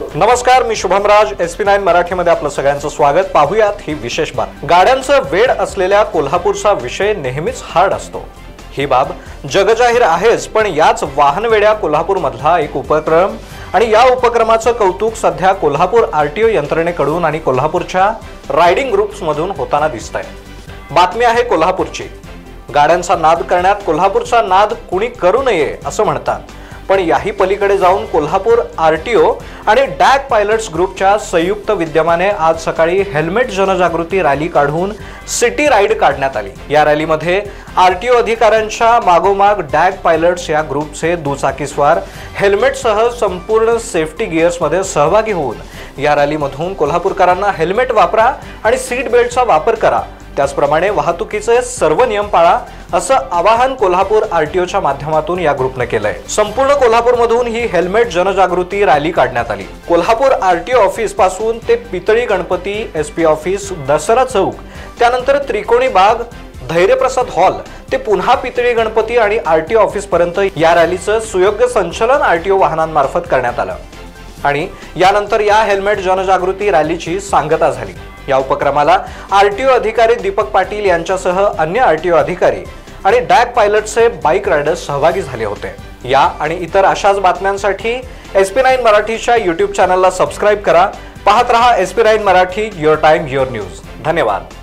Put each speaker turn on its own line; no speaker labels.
नमस्कार, मी शुभमराज. SP9 मराठीमध्ये आपलं सगळ्यांचं स्वागत. पाहूयात ही विशेष बाब. गाड्यांचं वेड असलेल्या कोल्हापूरचा विषय नेहमीच हार्ड असतो. ही बाब जगजाहीर आहेच, पण याच वाहनवेड्या कोल्हापूरमधला एक उपक्रम आणि या उपक्रमाचं कौतुक सध्या कोल्हापूर RTO यंत्रणेकडून आणि कोल्हापूरच्या रायडिंग ग्रुप्समधून होताना दिसतंय. बातमी आहे कोल्हापूरची. गाड्यांचा नाद करण्यात कोल्हापूरचा नाद कुणी करू नये असं म्हणतात, पण याही पलीकडे जाऊन कोल्हापूर RTO आणि डॅग पायलट्स ग्रुपच्या संयुक्त विद्यमाने आज सकाळी हेल्मेट जनजागृती रॅली काढून सिटी राईड काढण्यात आली. या रॅलीमध्ये RTO अधिकाऱ्यांच्या मागोमाग डॅग पायलट्स या ग्रुपचे दुचाकीस्वार हेल्मेटसह संपूर्ण सेफ्टी गिअर्समध्ये सहभागी होऊन या रॅलीमधून कोल्हापूरकरांना हेल्मेट वापरा आणि सीट बेल्टचा वापर करा, त्याचप्रमाणे वाहतुकीचे सर्व नियम पाळा असं आवाहन कोल्हापूर RTOच्या माध्यमातून या ग्रुपने केलंय. संपूर्ण कोल्हापूरमधून ही हेल्मेट जनजागृती रॅली काढण्यात आली. कोल्हापूर RTO ऑफिस पासून ते पितळी गणपती SP ऑफिस, दसरा चौक, त्यानंतर त्रिकोणी बाग, धैर्यप्रसाद हॉल ते पुन्हा पितळी गणपती आणि RTO ऑफिस पर्यंत या रॅलीचं सुयोग्य संचलन RTO वाहनांमार्फत करण्यात आलं आणि यानंतर या हेल्मेट जनजागृती रॅलीची सांगता झाली. या उपक्रमाला RTO अधिकारी दीपक पाटील यांच्यासह अन्य RTO अधिकारी आणि डॅग पायलटचे बाईक रायडर्स सहभागी झाले होते. या आणि इतर अशाच बातम्यांसाठी SP9 मराठीच्या YouTube चॅनलला सबस्क्राइब करा. पाहत रहा SP9 Marathi, your time your news. धन्यवाद.